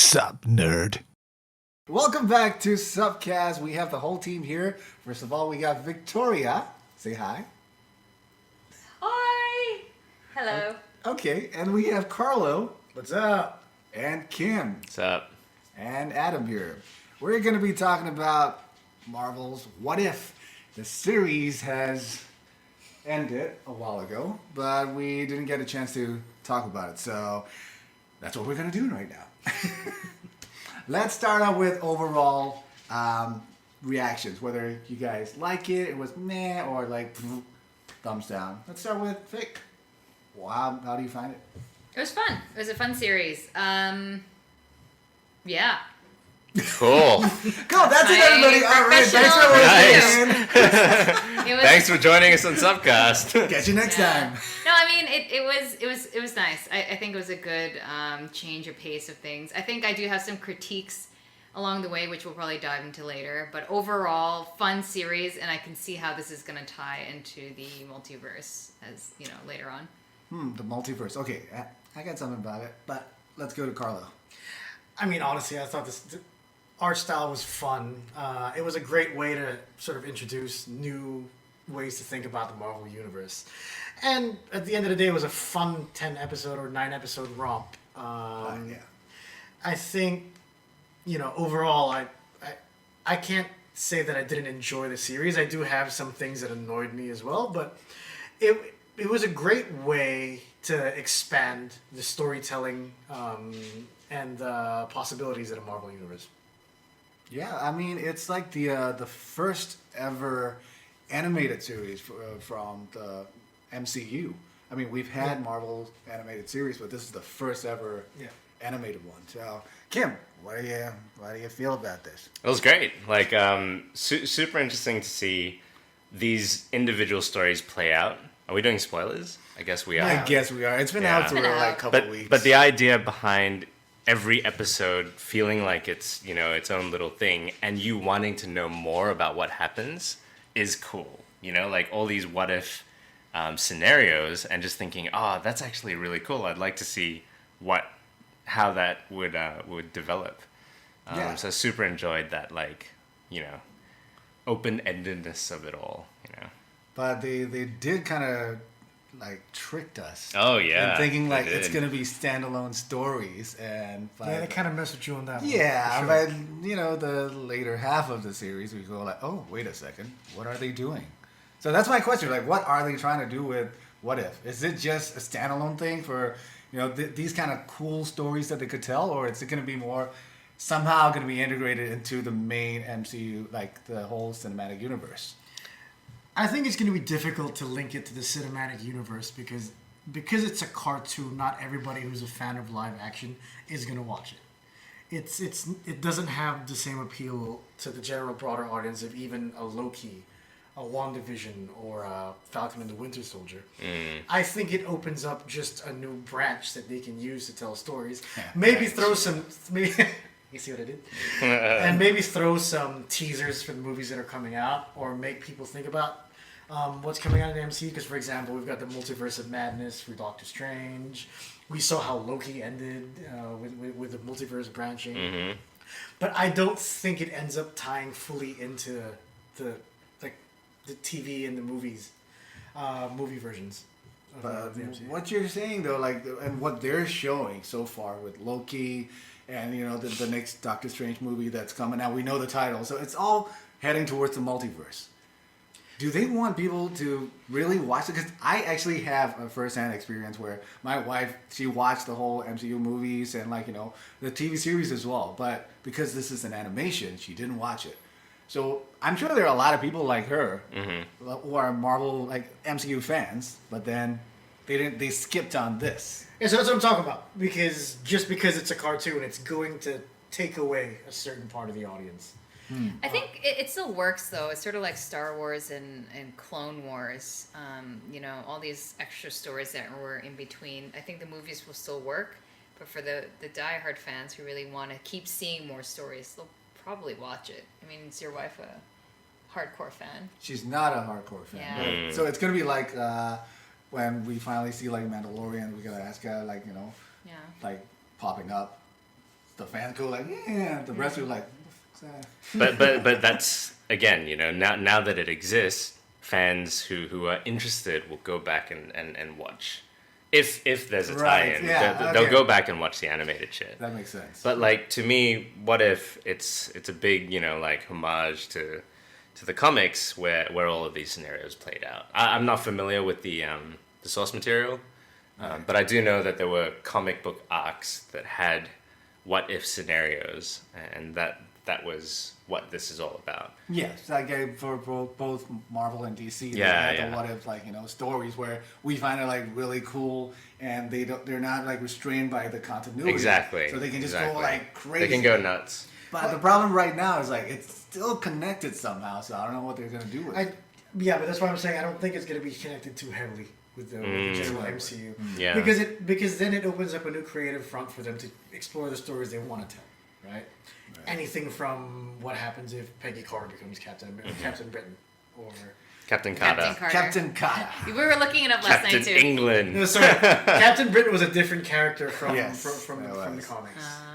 SupNerd. Welcome back to SupCast. We have the whole team here. First of all, we got Victoria. Say hi. Hi! Hello. Okay, and we have Carlo. What's up? And Kim. What's up? And Adam here. We're going to be talking about Marvel's What If. The series has ended a while ago, but we didn't get a chance to talk about it. So that's what we're going to do right now. Let's start out with overall reactions. Whether you guys like it, it was meh, or like thumbs down. Let's start with Vic. Wow, how do you find it? It was fun. It was a fun series. Yeah. Cool. Cool, that's it, everybody. All right, thanks for listening. Thanks for joining us on SupCast. Catch you next time. No, I mean it was nice. I think it was a good change of pace of things. I think I do have some critiques along the way, which we'll probably dive into later. But overall, fun series, and I can see how this is going to tie into the multiverse as later on. The multiverse. Okay, I got something about it, but let's go to Carlo. I mean, honestly, I thought the art style was fun. It was a great way to sort of introduce new ways to think about the Marvel Universe. And at the end of the day, it was a fun 10-episode or 9-episode romp. Yeah. I think, overall, I can't say that I didn't enjoy the series. I do have some things that annoyed me as well, but it was a great way to expand the storytelling and the possibilities of the Marvel Universe. Yeah, I mean, it's like the first ever animated series from the MCU. I mean, we've had Marvel animated series, but this is the first ever animated one. So, Kim, what do you feel about this? It was great. Like, super interesting to see these individual stories play out. Are we doing spoilers? I guess we are. I guess we are. It's been out for like a couple weeks. But the idea behind every episode feeling like it's its own little thing, and you wanting to know more about what happens is cool. Like all these what if scenarios, and just thinking, oh, that's actually really cool. I'd like to see how that would develop. So super enjoyed that, open-endedness of it all. But they did kind of tricked us. Oh yeah, and thinking it's gonna be standalone stories, and they kind of messed with you on that one. Yeah, sure. but the later half of the series, we go oh, wait a second, what are they doing? So that's my question. What are they trying to do with What If? Is it just a standalone thing for these kind of cool stories that they could tell, or is it going to be more somehow going to be integrated into the main MCU, like the whole cinematic universe? I think it's going to be difficult to link it to the cinematic universe because it's a cartoon. Not everybody who's a fan of live action is going to watch it. It doesn't have the same appeal to the general broader audience of even a Loki, a WandaVision, or a Falcon and the Winter Soldier. I think it opens up just a new branch that they can use to tell stories. Maybe throw some. You see what I did? And maybe throw some teasers for the movies that are coming out, or make people think about what's coming out in the MCU. Because, for example, we've got the Multiverse of Madness for Doctor Strange. We saw how Loki ended with the multiverse branching. Mm-hmm. But I don't think it ends up tying fully into the TV and the movies, movie versions. But what you're saying though, and what they're showing so far with Loki, and the next Doctor Strange movie that's coming out, we know the title, so it's all heading towards the multiverse. Do they want people to really watch it? Because I actually have a first-hand experience where my wife, she watched the whole MCU movies and the TV series as well, but because this is an animation, she didn't watch it. So I'm sure there are a lot of people like her who are Marvel MCU fans, but then they skipped on this. Yeah, so that's what I'm talking about. Because it's a cartoon, it's going to take away a certain part of the audience. I think it still works though. It's sort of like Star Wars and Clone Wars. All these extra stories that were in between. I think the movies will still work, but for the diehard fans who really want to keep seeing more stories, they'll probably watch it. I mean, is your wife a hardcore fan? She's not a hardcore fan. Yeah. So it's gonna be like when we finally see Mandalorian, we're gonna ask her popping up. the fans go like, yeah. The rest are like, what the fuck's that? But that's again, now that it exists, fans who are interested will go back and watch. If there's a Right, tie-in, yeah, they'll okay. go back and watch the animated shit. That makes sense. But like to me, what if it's a big like homage to the comics where all of these scenarios played out. I'm not familiar with the source material, but I do know that there were comic book arcs that had what if scenarios, and that was what this is all about. Yes, like for both Marvel and DC, Yeah, they had yeah. the what if stories where we find it like really cool, and they're not like restrained by the continuity. Exactly. So they can just exactly. go like crazy. They can go nuts. But the problem right now is like it's still connected somehow. So I don't know what they're gonna do with it. Yeah, but that's why I'm saying I don't think it's going to be connected too heavily with the general Right. MCU. Yeah. Because then it opens up a new creative front for them to explore the stories they want to tell, right? Anything from what happens if Peggy Carter becomes Captain Britain, or Captain Carter. Captain Carter. Captain Carter. We were looking it up last Captain night too. England. no, sorry, Captain Britain was a different character from Yes, from it the was. comics. Ah.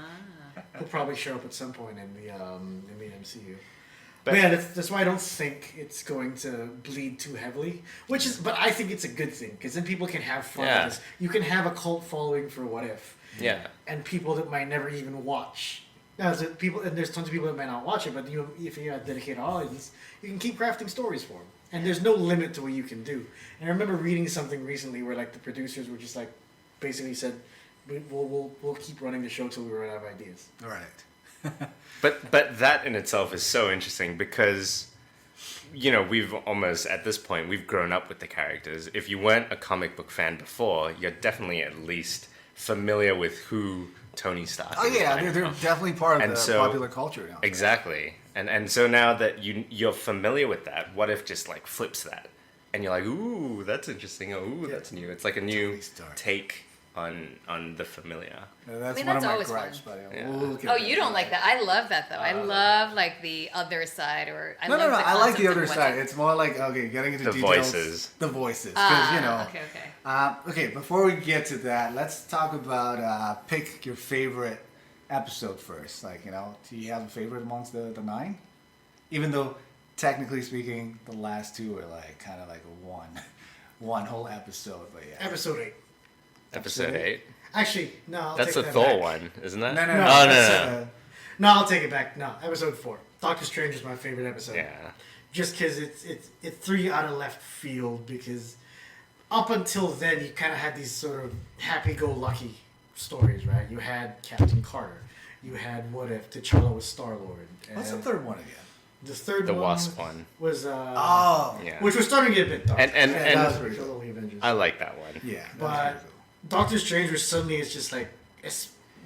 He'll probably show up at some point in the MCU. But- But yeah, that's why I don't think it's going to bleed too heavily. But I think it's a good thing because then people can have fun Yeah. with this. You can have a cult following for What If, Yeah. and people that might never even watch. Now, there's tons of people that might not watch it, but if you have a dedicated audience, you can keep crafting stories for them. And there's no limit to what you can do. And I remember reading something recently where like the producers were just like, basically said, we'll keep running the show till we run out of ideas. All right. But that in itself is so interesting because we've almost at this point we've grown up with the characters. If you weren't a comic book fan before, you're definitely at least familiar with who Tony Stark Oh is. yeah, by they're now. definitely part of And the so- popular culture now. Exactly. And so now that you're familiar with that, what if just like flips that? And you're like, ooh, that's interesting. Oh, ooh, that's new. It's like a new Tony Stark. take on the familiar. That's I mean, one that's of my always gripes, fun. but Yeah. we'll look at Oh, that. you don't like that? I love that though. I love like the other side, or I No, love the I like the concept other of what side. if. It's more like getting into The details. voices. The voices, because Okay. Okay, before we get to that, let's talk about pick your favorite episode first. Like, do you have a favorite amongst the 9? Even though, technically speaking, the last 2 are like kind of like one whole episode. But yeah. Episode 8. Episode 8. Actually, no, I'll That's take the that Thor back. one, isn't that? No. No, Oh, that's, no. No, I'll take it back. No, episode 4. Doctor Strange is my favorite episode. Yeah. Just because it's 3 out of left field, because up until then you kind of had these sort of happy-go-lucky stories, right? You had Captain Carter. You had What If, T'Challa was Star-Lord. What's the third one again? The third The one Wasp one. was Oh. Yeah. which was starting to get a bit dark. And Yeah, that was and pretty Kill cool. all the Avengers. I like that one. Yeah. But Doctor Strange, where suddenly it's just like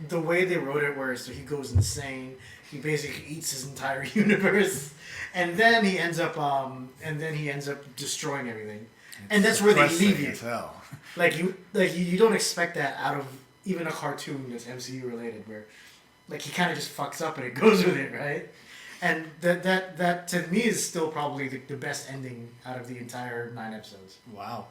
the way they wrote it, where so he goes insane. He basically eats his entire universe, and then he ends up destroying everything. And that's where they leave you. As hell. Like you don't expect that out of even a cartoon that's MCU related, where like he kind of just fucks up and it goes with it, right? And that to me is still probably the best ending out of the entire 9 episodes. Wow.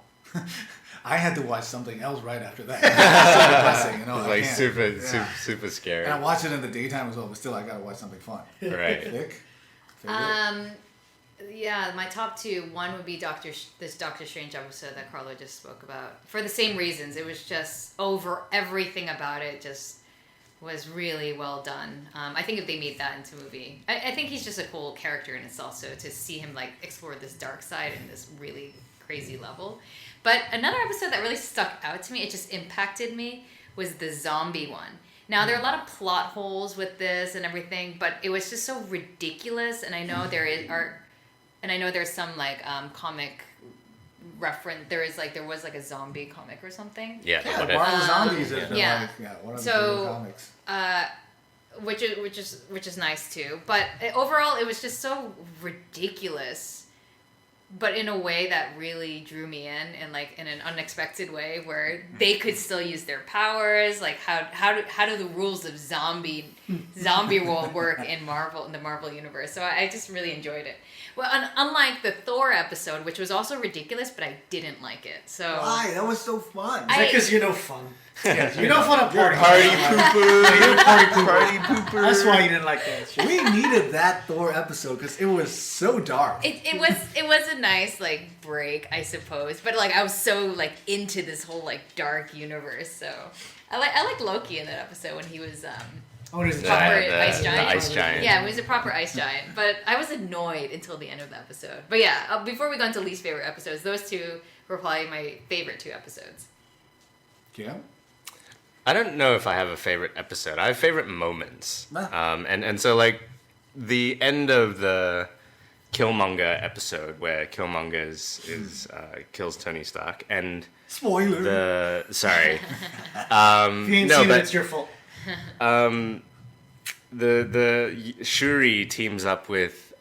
I had to watch something else right after that. So depressing, It was I like can't. super scary. And I watched it in the daytime as well, but still, I gotta watch something fun. Right. Vic? Favorite? Yeah, my top 2. One would be this Doctor Strange episode that Carlo just spoke about. For the same reasons, it was just everything about it just was really well done. I think if they made that into a movie, I think he's just a cool character in itself. So to see him like explore this dark side in this really crazy level. But another episode that really stuck out to me, it just impacted me, was the zombie one. Now, there are a lot of plot holes with this and everything, but it was just so ridiculous. And I know there's some like comic reference. There was like a zombie comic or something. Yeah. Yeah, What If. Marvel Zombies has been yeah. like one of the So, favorite comics. which is nice too. But overall, it was just so ridiculous, but in a way that really drew me in like in an unexpected way, where they could still use their powers. Like how do the rules of zombie world work in the Marvel universe? So I just really enjoyed it. Well, unlike the Thor episode, which was also ridiculous, but I didn't like it. So Why? That was so fun. Is that because you're no fun? You don't want to party. Party pooper. You're a party pooper. Party pooper. That's why you didn't like that shit. We needed that Thor episode because it was so dark. It was a nice like break, I suppose. But like I was so like into this whole like dark universe. So I like Loki in that episode when he was What is it? proper The ice giant. ice giant. Yeah, he was a proper ice giant. But I was annoyed until the end of the episode. But yeah, before we go into least favorite episodes, those two were probably my favorite 2 episodes. Yeah. I don't know if I have a favorite episode. I have favorite moments. Ah. And so like the end of the Killmonger episode where Killmonger kills Tony Stark and Spoiler. sorry. If you ain't seen it, it's your fault. The Shuri teams up with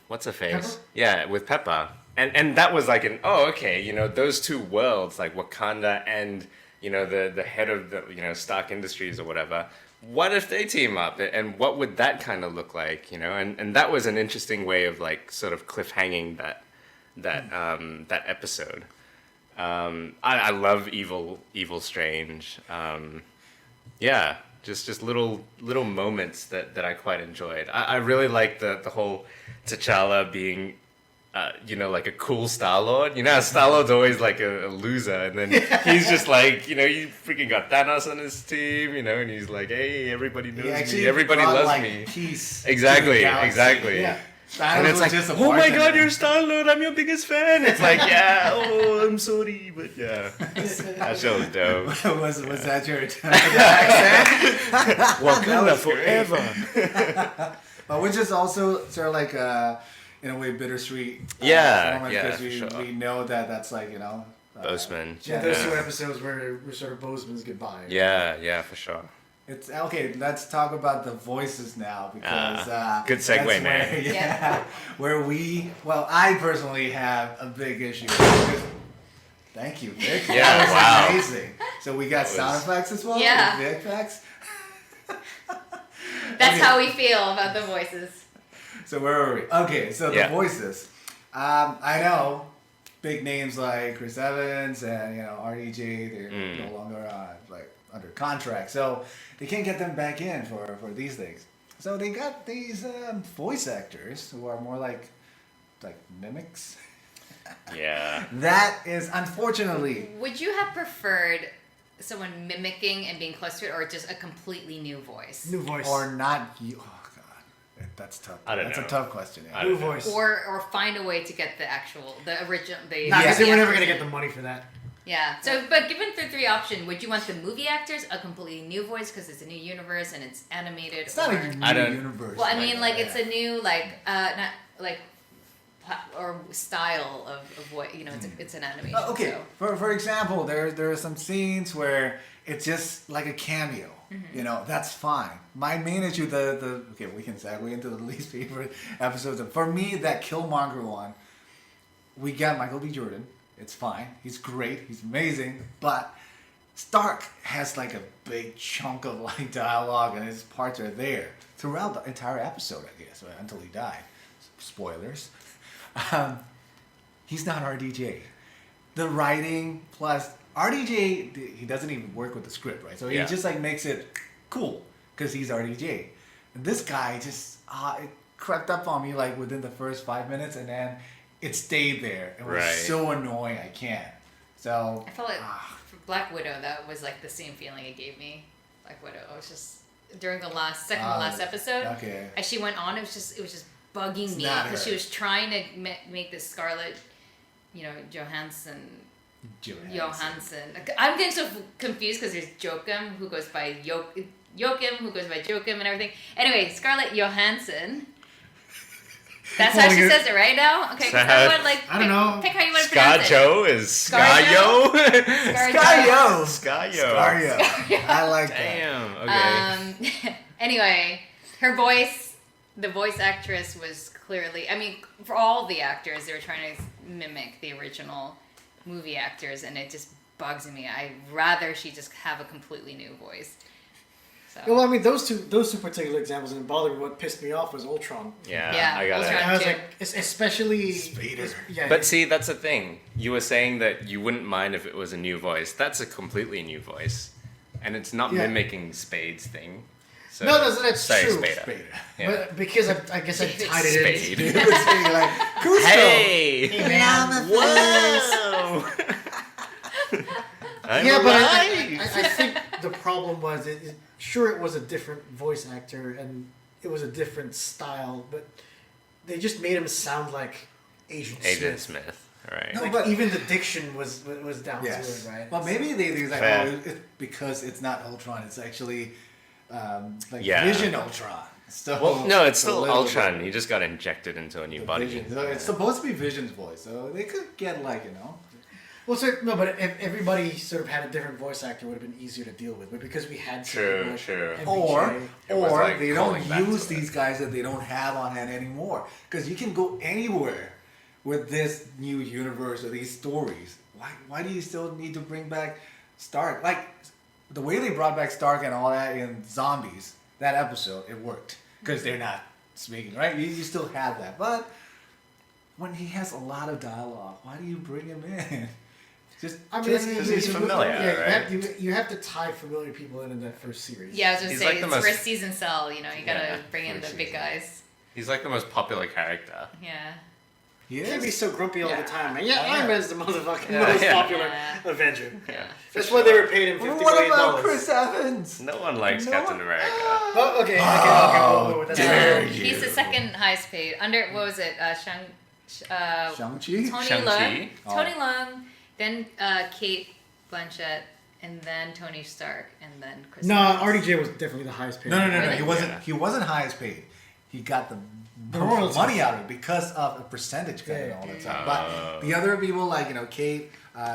what's her face? Pepper? Yeah, with Pepper. And that was like those two worlds, like Wakanda and the head of the Stark Industries or whatever. What if they team up, and what would that kind of look like? And that was an interesting way of like sort of cliffhanging that episode. I love Evil Strange. Yeah, just little moments that I quite enjoyed. I really like the whole T'Challa being like a cool Star-Lord. Star-Lord's always like a loser, and then he's just like, you freaking got Thanos on his team, and he's like, hey, everybody knows me, everybody loves me. Peace. Exactly, to the galaxy. exactly. Yeah. And it's like, just a oh my bartender. god, you're Star-Lord, I'm your biggest fan. It's like, yeah, I'm sorry, but yeah. That show was dope. was that your accent? Wakanda was great. forever. But which is also sort of like in a way bittersweet. Yeah, moment, yeah, 'cause for sure. we know that's like Boseman. Yeah, those 2 episodes were sort of Boseman's goodbye. Yeah, for sure. It's okay. Let's talk about the voices now because good segue, that's man. Where, Yeah. where I personally have a big issue. With, thank you, Vic. Yeah, That wow. was amazing. So we got That sound was- effects as well. Yeah. Vic effects. That's Okay. how we feel about the voices. So where were we? Okay, so the Yeah. voices. I know big names like Chris Evans and RDJ. They're no longer like under contract, so they can't get them back in for these things. So they got these voice actors who are more like mimics. Yeah. That is unfortunately. Would you have preferred someone mimicking and being close to it, or just a completely new voice? New voice. Or not you. Oh God, that's tough. I don't That's know. a tough question. Yeah. I New don't know. voice. Or find a way to get the original, the Nah, because Yeah. they were never going to get the money for that. Yeah. So, but given the 3 option, would you want the movie actors a completely new voice because it's a new universe and it's animated? It's not or, a new I don't- universe. Well, I mean, like that. it's a new not like or style of what it's an animation. Okay, So. for example, there are some scenes where it's just like a cameo. Mm-hmm. That's fine. My main issue, okay, we can segue into the least favorite episodes. For me, that Killmonger one, we got Michael B. Jordan. It's fine. He's great. He's amazing. But Stark has like a big chunk of like dialogue, and his parts are there throughout the entire episode, I guess, right, until he died. Spoilers. He's not RDJ. The writing plus RDJ, he doesn't even work with the script, right? So he Yeah. just like makes it cool because he's RDJ. And this guy just it crept up on me like within the first 5 minutes, and then it stayed there. It was Right. so annoying. I can't. So I felt like for Black Widow, that was like the same feeling it gave me. Black Widow. It was just during the second to last episode. Okay. As she went on, it was just bugging It's me not because she her. was trying to make this Scarlett, Johansson. I'm getting so confused because there's Joachim who goes by Joachim who goes by Joachim and everything. Anyway, Scarlett Johansson. That's how she says it right now. Okay, because I want I don't know. Pick how you want to pronounce it. Scarjo is Scarjo. Scarjo. Scarjo. Scarjo. I like that. Damn. Okay. Anyway, her voice, the voice actress was clearly. I mean, for all the actors, they were trying to mimic the original movie actors, and it just bugs me. I'd rather she just have a completely new voice. So. Well, I mean, those two particular examples didn't bother me. What pissed me off was Ultron. Yeah, I got Ultron. it. And I was too. like, especially Spader. Yeah, But see, that's the thing. You were saying that you wouldn't mind if it was a new voice. That's a completely new voice, and it's not Yeah. mimicking Spade's thing. So, No, that's sorry, true. Spader. Spader. Yeah. but because I guess I tied it in. Spade. He was saying like, Cusco. Hey! Hey, man. Whoa! I'm Yeah, but alive! I think the problem was sure it was a different voice actor and it was a different style, but they just made him sound like Agent Agent Smith. Smith, right? No, Like, but- even the diction was down Yes. to it, right? Well, maybe they're like, Fair. oh, it's because it's not Ultron. It's actually like Yeah. Vision Ultron. So Well, no, it's a still little Ultron. bit He just got injected into a new the body. Vision. So it's supposed to be Vision's voice, so they could get like Well, so, no, but if everybody sort of had a different voice actor, it would have been easier to deal with. But because we had True, Saber true. and or BJ, It was like they calling don't back to use it. these guys that they don't have on hand anymore because you can go anywhere with this new universe or these stories. Why do you still need to bring back Stark? Like the way they brought back Stark and all that in Zombies, that episode, it worked because they're not speaking, right? You still have that, but when he has a lot of dialogue, why do you bring him in? Just I mean, turn it's, it because into- he's familiar, yeah, right? you have to tie familiar people in that first series. Yeah, I was just He's saying, like the it's most- first season Cell, you know, you gotta Yeah, bring in the first big season. guys. He's like the most popular character. Yeah. He You can't be is. so grumpy all Yeah. the time, man. Yeah, I know. Iron Man's the motherfucking Yeah. most Yeah. popular Yeah. Avenger. Yeah. That's why they were paid him $50 What million. about Chris Evans? No one likes No Captain one- America. Oh, okay. Well, that's dare fine. you. He's the second highest paid. Under, what was it? Shang-Chi? Tony Shang-Chi? Leung. Oh. Tony Leung, then Kate Blanchett, and then Tony Stark, and then Chris No, Evans. RDJ was definitely the highest paid. No. Really? He wasn't. Yeah. He wasn't highest paid. He got the royalties. money out of it because of a percentage cut and all that stuff. But the other people, like Kate,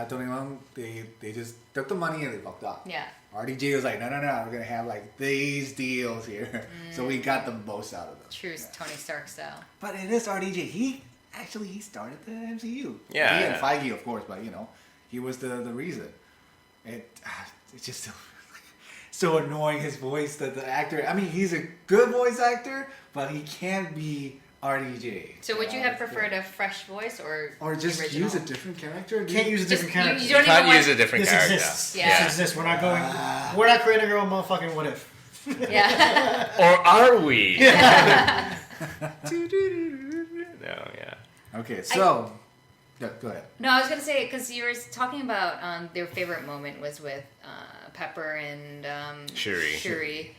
Tony Leung, they just took the money and they fucked off. Yeah. RDJ was like, no, we're gonna have like these deals here, so we got the most out of them. True Tony Stark style. But it is RDJ. He started the MCU. Yeah, He and yeah. Feige, of course, but he was the reason. It's just so annoying, his voice, that the actor. I mean, he's a good voice actor, but he can't be RDJ. So would you have preferred a fresh voice or just the original? use a different character? Can't use a Just- different character. you You don't can't even use want- a different This character. exists. Yeah. This exists. We're not going. We're not creating our own motherfucking what if. Yeah. Or are we? No, yeah. Okay, so go ahead. No, I was gonna say because you were talking about their favorite moment was with Pepper and Shuri.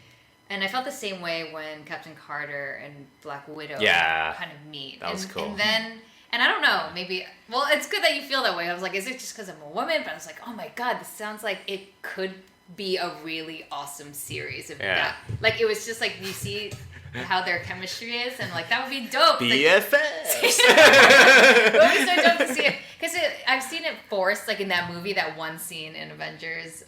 And I felt the same way when Captain Carter and Black Widow Yeah. kind of meet. That was cool. And then, and I don't know, maybe, well, it's good that you feel that way. I was like, is it just because I'm a woman? But I was like, oh my God, this sounds like it could be a really awesome series. If Yeah. that, like, it was just like, you see how their chemistry is, and like, that would be dope. Like, BFFs. it would be so dope to see it. Because I've seen it forced, like in that movie, that one scene in Avengers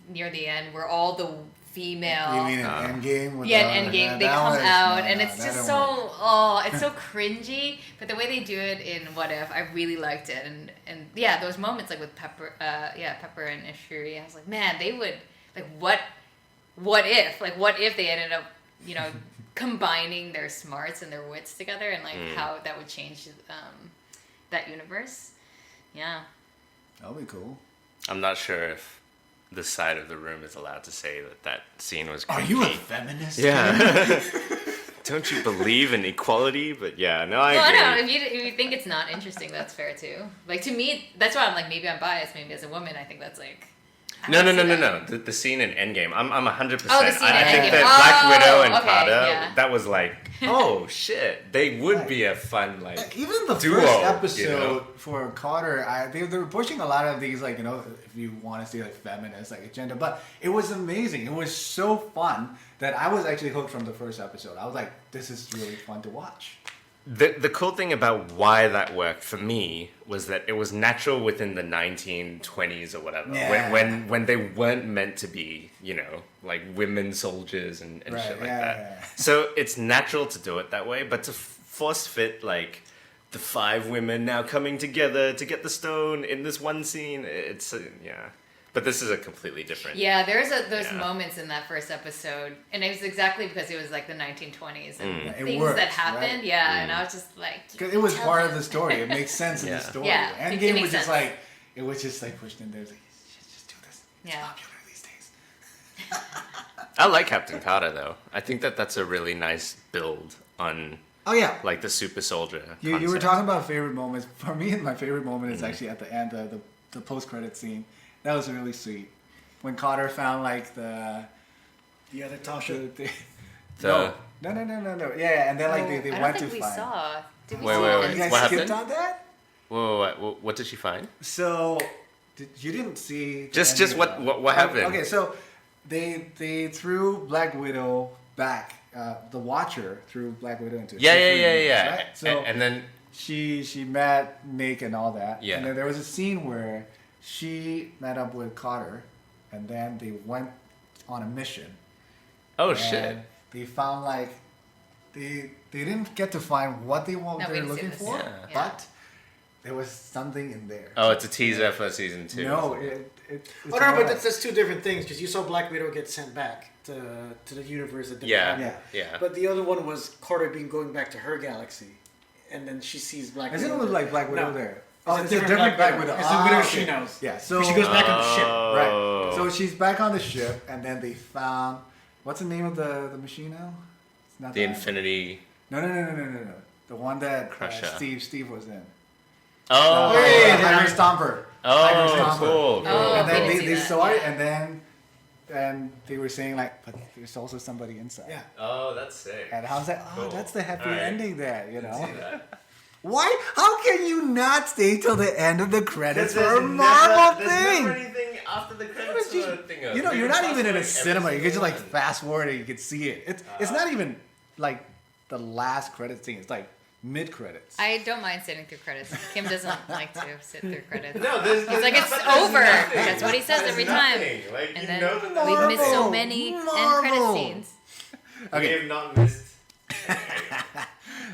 near the end where all the female... You mean an Endgame? With Yeah, in Endgame, they that come one is- out, no, and no, it's that just don't so, work. it's so cringy. But the way they do it in What If, I really liked it. And yeah, those moments like with Pepper and Shuri, I was like, man, they would, like, what if they ended up, combining their smarts and their wits together, and like how that would change that universe. Yeah. That'll be cool. I'm not sure if this side of the room is allowed to say that scene was Are creepy. you a feminist? Yeah. Don't you believe in equality? But yeah, no, I Well, I agree. don't know. If you think it's not interesting, that's fair too. Like to me, that's why I'm like, maybe I'm biased. Maybe as a woman, I think that's like. I No. don't see that. The scene in Endgame, I'm 100%. Oh, the scene I in think Endgame. that Black Widow and okay, Prada, yeah. that was like, oh shit, they would be a fun like. Even the duo, first episode you know? for Carter, they were pushing a lot of these, like, if you want to say like feminist like agenda, but it was amazing. It was so fun that I was actually hooked from the first episode. I was like, this is really fun to watch. The cool thing about why that worked for me was that it was natural within the 1920s or whatever, Yeah. when they weren't meant to be, like women soldiers and Right, shit like yeah, that. yeah. So it's natural to do it that way, but to force fit like the 5 women now coming together to get the stone in this one scene, it's yeah. But this is a completely different. Yeah, there's Yeah. moments in that first episode, and it was exactly because it was like the 1920s and It things works, that happened. right? Yeah, and I was just like, you Because it was tell part him. of the story. It makes sense in the Yeah. story. Yeah, it Endgame makes was just sense. like, it was just like pushed in there. It's like, just do this. It's Yeah. popular these days. I like Captain Carter though. I think that's a really nice build on Oh yeah. like the super soldier. You were concept. talking about favorite moments. For me, my favorite moment is actually at the end, the post-credit scene. That was really sweet. When Carter found like the other Tasha. The- no. Yeah, and then like they I don't went think to we find. saw. Did we Wait, see wait, it? wait. You guys What skipped happened? on that? Whoa, what did she find? So, you didn't see. the Just ending what of- what happened? Okay, so they threw Black Widow back. The Watcher threw Black Widow into. Yeah. Right? So And then she met Nick and all that. Yeah. And then there was a scene where she met up with Carter, and then they went on a mission. oh and shit. They found like they didn't get to find what they No, we were didn't see looking this. for, Yeah. but there was something in there. Oh, it's a teaser for season 2. No, it's Oh no, more but like- that's two different things because you saw Black Widow get sent back to the universe that didn't Yeah. happen. Yeah. But the other one was Carter going back to her galaxy, and then she sees Black Isn't Widow. it was like Black Widow No. there? It's a different Black Widow. It's the Widow okay. she knows. Yeah, so She goes back on the ship. right. So she's back on the ship, and then they found what's the name of the machine now? It's not The Dammit. Infinity. No. The one that Crusher. Steve was in. Oh. Hydra Stomper. Hydra Oh, Stomper. cool. Oh, And then we didn't see they that, saw it, yeah. and they were saying like, but there's also somebody inside. Yeah. Oh, that's sick. And I was like, oh, Cool. that's the happy Alright. ending there, you know? See that? Why? How can you not stay till the end of the credits for a Marvel thing? anything after the credits You know, you're not even in a cinema. You can just like fast forward and you can see it. It's not even like the last credit scene. It's like mid credits. I don't mind sitting through credits. Kim doesn't like to sit through credits. No, there's He's like, it's over. That's what he says every time. Like, And you then know that we've missed so Marvel. many end Marvel. credit scenes. We Okay. have not missed.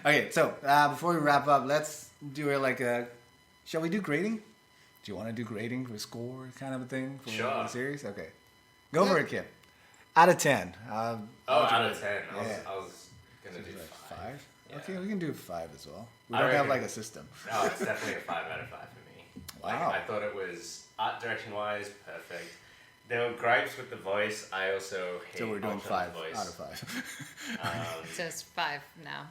Okay, so before we wrap up, let's do it like a. Shall we do grading? Do you want to do grading for score kind of a thing for Sure. the series? Okay, go for it, Kim. Out of 10. Oh, out of 10. Yeah. I was gonna do Like 5. 5? Yeah. Okay, we can do 5 as well. We I don't have reckon- like a system. Oh, it's definitely a 5 out of 5 for me. Like, Wow. I thought it was art direction wise perfect. There were gripes with the voice. I also hate So we're doing Ultron's 5 voice. out of 5. So it's 5 now.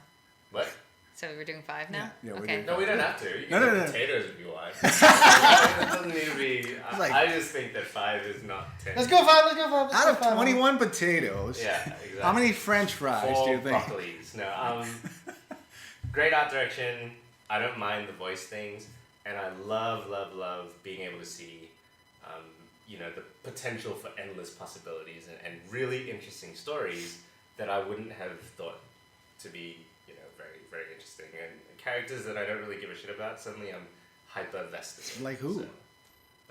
What? So we're doing 5 now? Yeah, we're okay. doing No, we don't have to. You can No, have no. potatoes if you want. It doesn't need to be. like- I just think that 5 is not 10. Let's go 5. Let's go 5. Out of 21 potatoes, Yeah, exactly. how many French fries do 4 you think? broccolis. No, great art direction. I don't mind the voice things, and I love being able to see, the potential for endless possibilities and really interesting stories that I wouldn't have thought to be, very, very interesting, and characters that I don't really give a shit about. Suddenly, I'm hyper vested in. Like who? So,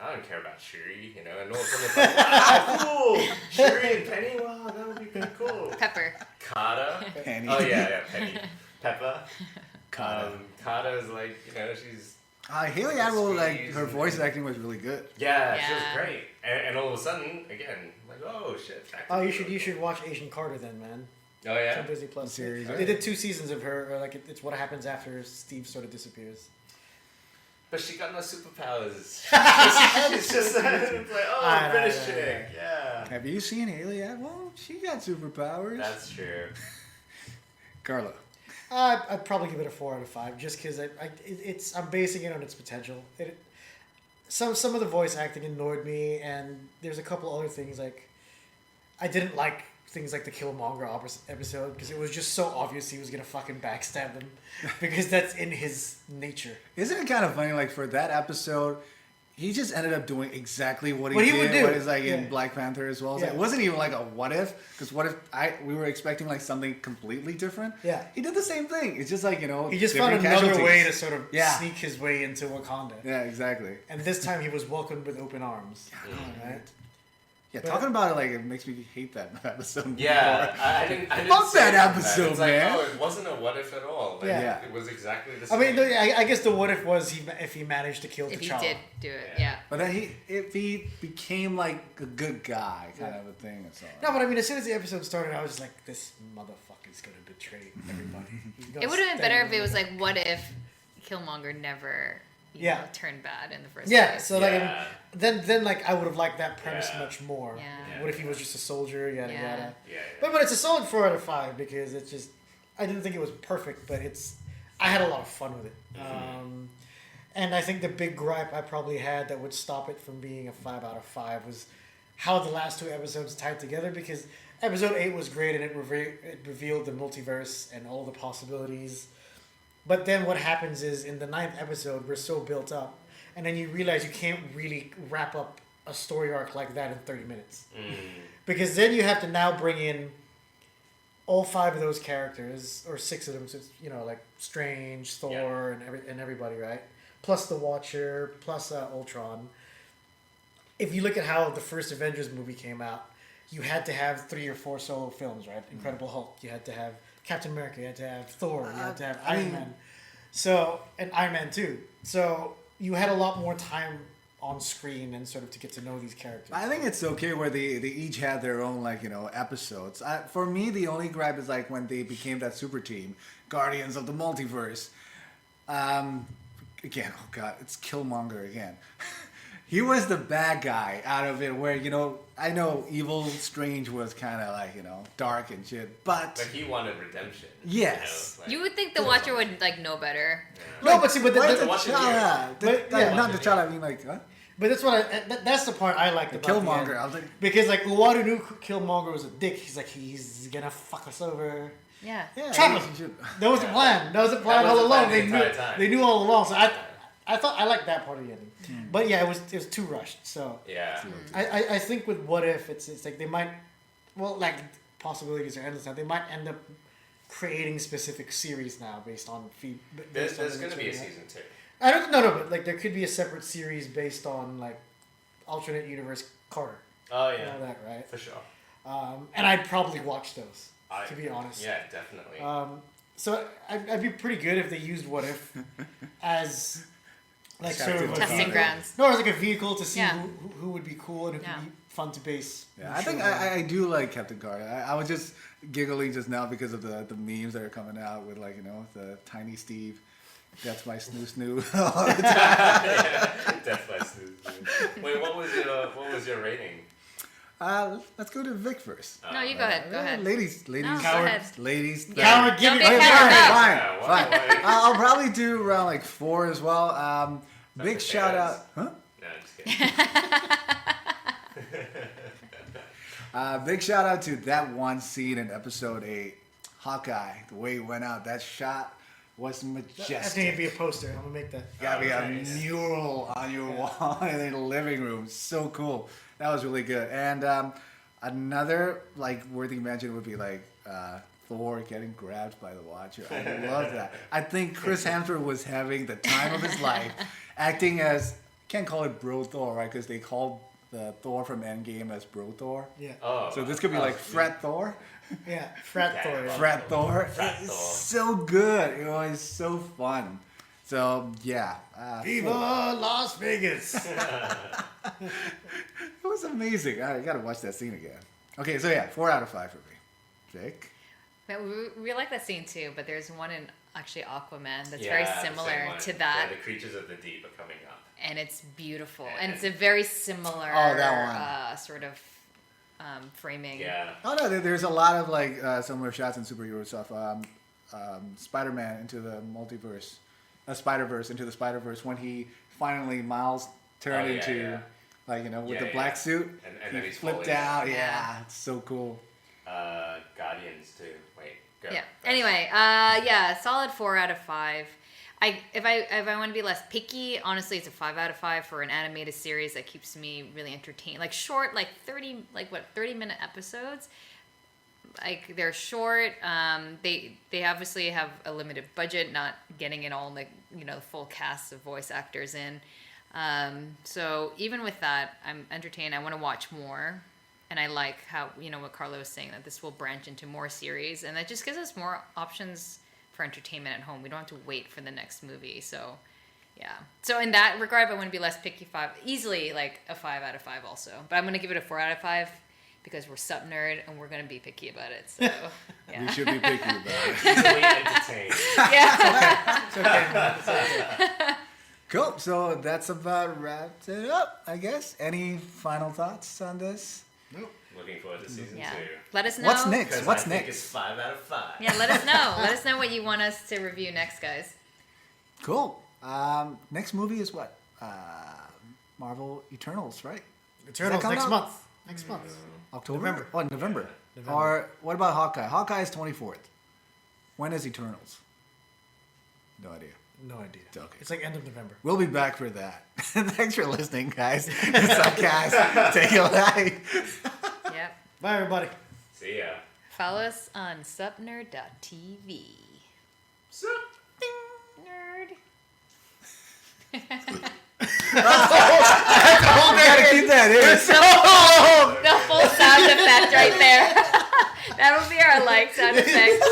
I don't care about Shuri, and all of a sudden it's like, cool! Shuri and Penny, wow, that would be pretty cool. Pepper. Carter. Penny. Oh yeah, Penny. Pepper. Carter. Carter's like, she's Haley Atwell, like Squeeze her and- voice acting was really good. she Yeah. was great. And all of a sudden, again, like, oh shit. back to Oh, the you show. should watch Asian Carter then, man. Oh It's yeah. on Disney Plus. Series, They right? did 2 seasons of her. Or like it's what happens after Steve sort of disappears. But she got no superpowers. She's just like, oh, I know, British I know, chick. Yeah. Have you seen Haley Atwell? She got superpowers. That's true. Carla. I'd probably give it a 4 out of 5, just because I'm basing it on its potential. Some of the voice acting annoyed me, and there's a couple other things like I didn't like things like the Killmonger episode because it was just so obvious he was gonna fucking backstab them because that's in his nature. Isn't it kind of funny? Like for that episode, he just ended up doing exactly what he What he did. would do. What is like in Yeah. Black Panther as well. It's Yeah. like, it wasn't even like a what if, because what if we were expecting like something completely different. Yeah. He did the same thing. It's just like He just found different another casualties. way to sort of Yeah. sneak his way into Wakanda. Yeah, exactly. And this time he was welcomed with open arms. Right? Yeah, talking about it like it makes me hate that episode. Yeah, I didn't Fuck say that about episode, It's like, man. oh, it wasn't a what if at all. Like, Yeah. it was exactly the I same. mean, I guess the what if was if he managed to kill If he T'Challa. did do it, Yeah. yeah. But then if he became like a good guy, kind of a thing. That's all. No, but I mean, as soon as the episode started, I was like, this motherfucker's gonna betray everybody. He's gonna It would have been stab better if it was everybody. like, what if Killmonger never, you Yeah. know, turned bad in the first Yeah, place? so Yeah. like then like I would have liked that premise Yeah. much more. Yeah. What if he was just a soldier? Yada Yeah. yada. Yeah. But it's a solid 4 out of 5 because it's just I didn't think it was perfect, but I had a lot of fun with it. And I think the big gripe I probably had that would stop it from being a 5 out of 5 was how the last 2 episodes tied together, because episode 8 was great and it revealed the multiverse and all the possibilities. But then what happens is in the 9th episode we're so built up, and then you realize you can't really wrap up a story arc like that in 30 minutes. Because then you have to now bring in all 5 of those characters, or 6 of them, so it's, you know, like Strange, Thor, and everybody, right? Plus the Watcher, plus Ultron. If you look at how the first Avengers movie came out, you had to have 3 or 4 solo films, right? Incredible Hulk, you had to have Captain America, you had to have Thor, you had to have Iron Man. So, and Iron Man 2. So you had a lot more time on screen and sort of to get to know these characters. I think it's okay where they each had their own like episodes. For me, the only gripe is like when they became that super team, Guardians of the Multiverse. Again, oh god, it's Killmonger again. He was the bad guy out of it. Where I know evil Strange was kind of like dark and shit, But he wanted redemption. Yes. You would think the Watcher would like know better. No, but see, but Why the, Watch it T'Challa? But, yeah. Not T'Challa. I mean, like, huh? but that's what that's the part I liked about Killmonger. the I end. was like, Because like Uwaru knew Killmonger was a dick. He's like, he's gonna fuck us over. Yeah. yeah, Travis. you should- That was the plan. That was the plan That all was the along. plan the They knew. entire time. They knew all along. So I thought I liked that part of the ending. But yeah, it was too rushed. So Yeah. I think with What If it's like they might, well, like possibilities are endless now. They might end up creating specific series now based on There's going to be a season 2. I don't know, but like there could be a separate series based on like alternate universe Carter. Oh And yeah. all that, right? For sure. And I'd probably watch those, to be honest. Yeah, definitely. So I'd be pretty good if they used What If as like sort of Testing grounds. No, as like a vehicle to see Yeah. who would be cool and who Yeah. could be fun to base. Yeah, I think I do like Captain Carter. I was just giggling just now because of the memes that are coming out with like the tiny Steve. That's my snoo. Death by Snooze. Wait, what was your rating? Let's go to Vic first. No, you go ahead. Go ahead. Ladies, No, go Coward. ahead. ladies. Coward, give Don't me be okay, coward, all no. Fine, Yeah, fine. why- I'll probably do around like 4 as well. Big That's shout okay, out, huh? No, just kidding. Big shout out to that one scene in episode 8, Hawkeye. The way he went out, that shot was I majestic. think it'd be a poster. I'm gonna make that. Gotta be a Nice. mural on your wall in the living room. So cool. That was really good. And another like worthy mention would be like Thor getting grabbed by the Watcher. I love that. I think Chris Hemsworth was having the time of his life, acting as can't call it Bro Thor, right? Because they called the Thor from Endgame as Bro Thor. Yeah, Oh. So this could be like Frat Thor. yeah, frat Yeah. Thor. Yeah. Frat Thor. Frat It's Thor. so good. It's so fun. So yeah. Viva Las Vegas. It was amazing. I gotta watch that scene again. Okay, so yeah, 4 out of 5 for me. Vic? But we like that scene too, but there's one in actually Aquaman that's Yeah, very the same similar one. to that, Yeah, the creatures of the deep are coming up. and it's beautiful, and it's a very similar Oh, that one. sort of framing. Yeah. Oh no, there's a lot of like similar shots in superhero stuff. Spider-Man into the multiverse, Spider-Verse into the Spider-Verse when he finally Miles turned Oh, yeah, into yeah. like with Yeah, the yeah. black suit. And he then he's flipped falling. out. Yeah. Yeah, it's so cool. Guardians too. Wait, go. Yeah. First. Anyway, yeah, solid 4 out of 5. If I want to be less picky, honestly, it's a 5 out of 5 for an animated series that keeps me really entertained. Like short, like 30-minute episodes. Like they're short. They obviously have a limited budget, not getting it all like the full cast of voice actors in. So even with that, I'm entertained. I want to watch more. And I like how, what Carlo was saying, that this will branch into more series. And that just gives us more options for entertainment at home. We don't have to wait for the next movie. So, yeah. So in that regard, I want to be less picky. Easily like a 5 out of 5 also. But I'm going to give it a 4 out of 5 because we're SupNerd and we're going to be picky about it. So, yeah. We should be picky about it. Easily entertained. Yeah. Cool. So that's about wrapped it up, I guess. Any final thoughts on this? Looking forward to season 2. Let us know. What's next? Because What's I think next? it's 5 out of 5. Yeah, let us know. Let us know what you want us to review next, guys. Cool. Next movie is what? Marvel Eternals, right? Eternals come next out? month. Next month. October? November. Oh, November. November. Or what about Hawkeye? Hawkeye is 24th. When is Eternals? No idea. No idea. Okay. It's like end of November. We'll be back for that. Thanks for listening, guys. It's SupCast. Take it away. Yep. Bye, everybody. See ya. Follow us on supnerd.tv. Sup? Nerd. Oh, we gotta keep that in. The full sound effect right there. That would be our sound effect.